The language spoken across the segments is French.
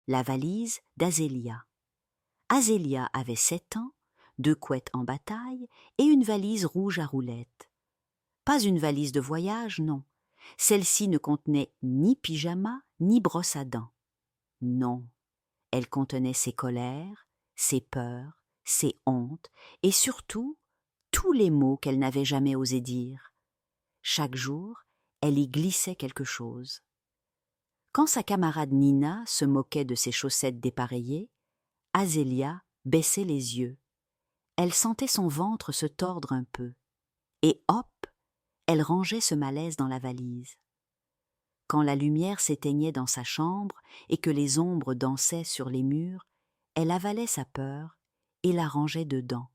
la valise d'Azélia. Azélia avait 7 ans, 2 couettes en bataille et une valise rouge à roulettes. Pas une valise de voyage, non. Celle-ci ne contenait ni pyjama, ni brosse à dents. Non, elle contenait ses colères, ses peurs, ses hontes et surtout tous les mots qu'elle n'avait jamais osé dire. Chaque jour, elle y glissait quelque chose. Quand sa camarade Nina se moquait de ses chaussettes dépareillées, Azélia baissait les yeux. Elle sentait son ventre se tordre un peu. Et hop, elle rangeait ce malaise dans la valise. Quand la lumière s'éteignait dans sa chambre et que les ombres dansaient sur les murs, elle avalait sa peur et la rangeait dedans.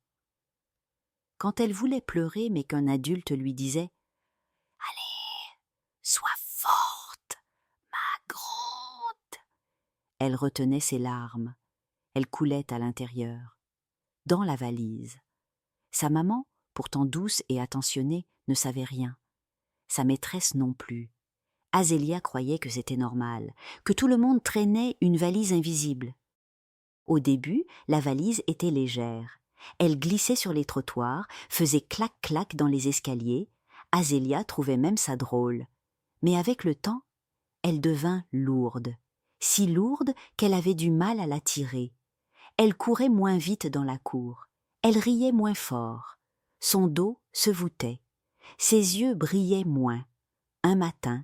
Quand elle voulait pleurer mais qu'un adulte lui disait « Allez, sois forte, ma grande !» elle retenait ses larmes. Elles coulaient à l'intérieur, dans la valise. Sa maman, pourtant douce et attentionnée, ne savait rien. Sa maîtresse non plus. Azélia croyait que c'était normal, que tout le monde traînait une valise invisible. Au début, la valise était légère. Elle glissait sur les trottoirs, faisait clac-clac dans les escaliers. Azélia trouvait même ça drôle. Mais avec le temps, elle devint lourde. Si lourde qu'elle avait du mal à la tirer. Elle courait moins vite dans la cour. Elle riait moins fort. Son dos se voûtait. Ses yeux brillaient moins. Un matin,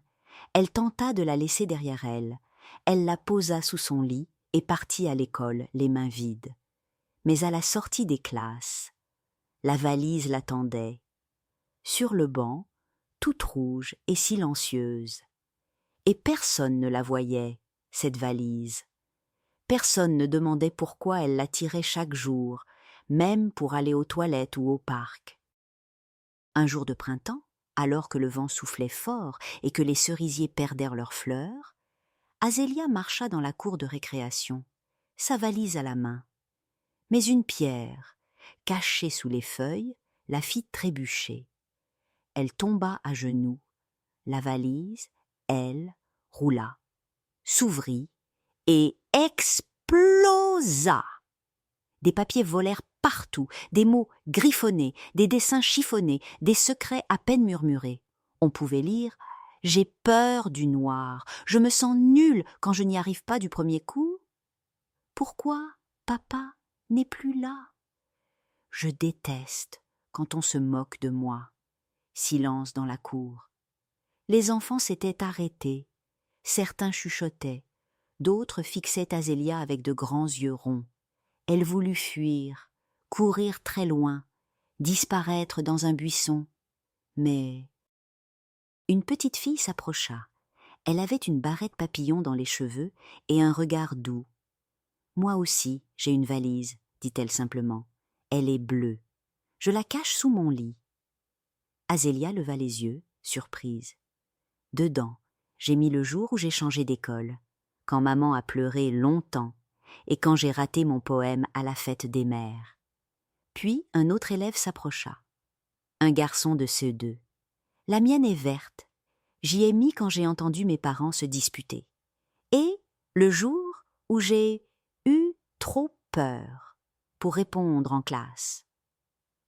elle tenta de la laisser derrière elle. Elle la posa sous son lit et partit à l'école, les mains vides. Mais à la sortie des classes, la valise l'attendait. Sur le banc, toute rouge et silencieuse. Et personne ne la voyait, cette valise. Personne ne demandait pourquoi elle la tirait chaque jour, même pour aller aux toilettes ou au parc. Un jour de printemps, alors que le vent soufflait fort et que les cerisiers perdèrent leurs fleurs, Azélia marcha dans la cour de récréation, sa valise à la main. Mais une pierre, cachée sous les feuilles, la fit trébucher. Elle tomba à genoux. La valise, elle, roula, s'ouvrit et explosa. Des papiers volèrent partout, des mots griffonnés, des dessins chiffonnés, des secrets à peine murmurés. On pouvait lire « J'ai peur du noir, je me sens nulle quand je n'y arrive pas du premier coup. Pourquoi papa n'est plus là? Je déteste quand on se moque de moi. » Silence dans la cour. Les enfants s'étaient arrêtés. Certains chuchotaient, d'autres fixaient Azélia avec de grands yeux ronds. Elle voulut fuir, courir très loin, disparaître dans un buisson. Mais une petite fille s'approcha. Elle avait une barrette papillon dans les cheveux et un regard doux. « Moi aussi, j'ai une valise, » dit-elle simplement. « Elle est bleue. Je la cache sous mon lit. » Azélia leva les yeux, surprise. « Dedans, j'ai mis le jour où j'ai changé d'école, quand maman a pleuré longtemps et quand j'ai raté mon poème à la fête des mères. » Puis un autre élève s'approcha. Un garçon de CE2. « La mienne est verte. J'y ai mis quand j'ai entendu mes parents se disputer. Et le jour où j'ai eu trop peur pour répondre en classe. »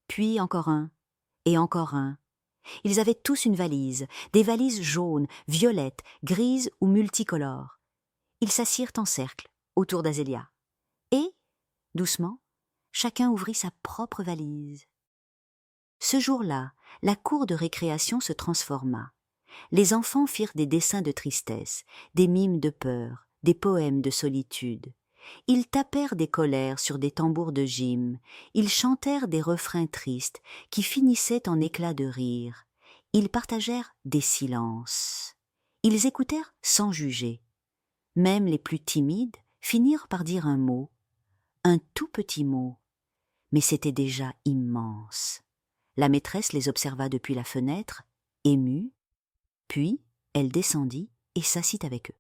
Puis encore un, et encore un. Ils avaient tous une valise, des valises jaunes, violettes, grises ou multicolores. Ils s'assirent en cercle, autour d'Azélia. Et, doucement, chacun ouvrit sa propre valise. Ce jour-là, la cour de récréation se transforma. Les enfants firent des dessins de tristesse, des mimes de peur, des poèmes de solitude. Ils tapèrent des colères sur des tambours de gym, ils chantèrent des refrains tristes qui finissaient en éclats de rire. Ils partagèrent des silences. Ils écoutèrent sans juger. Même les plus timides finirent par dire un tout petit mot, mais c'était déjà immense. La maîtresse les observa depuis la fenêtre, émue, puis elle descendit et s'assit avec eux.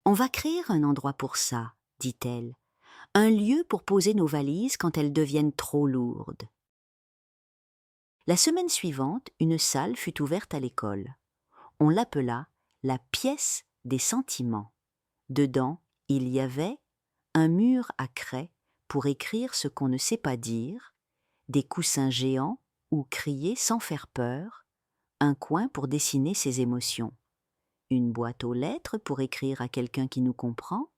« On va créer un endroit pour ça, » dit-elle, « un lieu pour poser nos valises quand elles deviennent trop lourdes. » La semaine suivante, une salle fut ouverte à l'école. On l'appela la pièce des sentiments. Dedans, Il y avait un mur à craie pour écrire ce qu'on ne sait pas dire, des coussins géants où crier sans faire peur, un coin pour dessiner ses émotions, une boîte aux lettres pour écrire à quelqu'un qui nous comprend,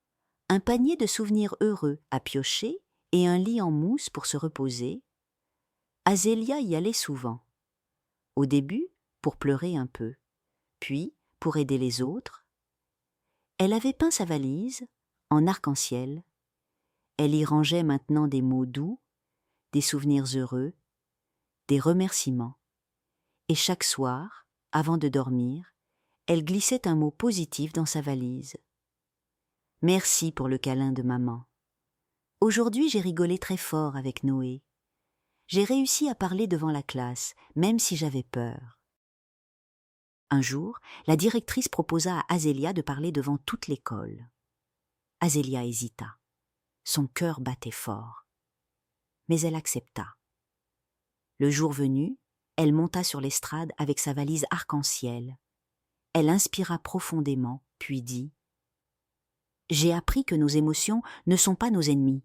un panier de souvenirs heureux à piocher et un lit en mousse pour se reposer. Azélia y allait souvent. Au début, pour pleurer un peu, puis pour aider les autres. Elle avait peint sa valise en arc-en-ciel. Elle y rangeait maintenant des mots doux, des souvenirs heureux, des remerciements. Et chaque soir, avant de dormir, elle glissait un mot positif dans sa valise. Merci pour le câlin de maman. Aujourd'hui, j'ai rigolé très fort avec Noé. J'ai réussi à parler devant la classe, même si j'avais peur. Un jour, la directrice proposa à Azélia de parler devant toute l'école. Azélia hésita. Son cœur battait fort. Mais elle accepta. Le jour venu, elle monta sur l'estrade avec sa valise arc-en-ciel. Elle inspira profondément, puis dit « J'ai appris que nos émotions ne sont pas nos ennemis.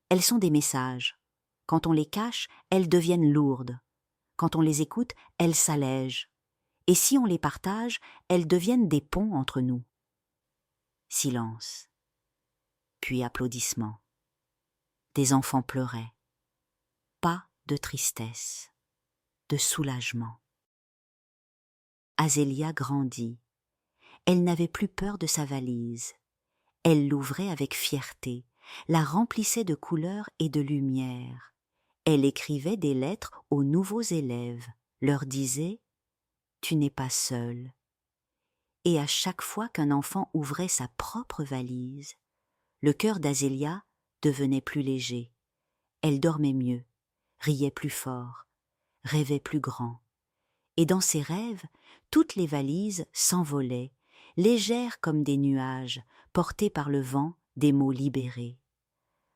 Elles sont des messages. Quand on les cache, elles deviennent lourdes. Quand on les écoute, elles s'allègent. Et si on les partage, elles deviennent des ponts entre nous. » Silence. Puis applaudissements. Des enfants pleuraient. Pas de tristesse, de soulagement. Azélia grandit. Elle n'avait plus peur de sa valise. Elle l'ouvrait avec fierté, la remplissait de couleurs et de lumière. Elle écrivait des lettres aux nouveaux élèves, leur disait « Tu n'es pas seul ». Et à chaque fois qu'un enfant ouvrait sa propre valise, le cœur d'Azélia devenait plus léger. Elle dormait mieux, riait plus fort, rêvait plus grand. Et dans ses rêves, toutes les valises s'envolaient, légères comme des nuages, portées par le vent des mots libérés.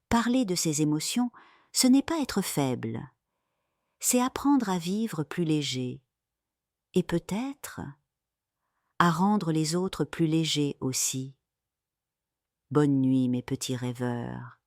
Parler de ses émotions, ce n'est pas être faible, c'est apprendre à vivre plus léger, et peut-être à rendre les autres plus légers aussi. Bonne nuit, mes petits rêveurs.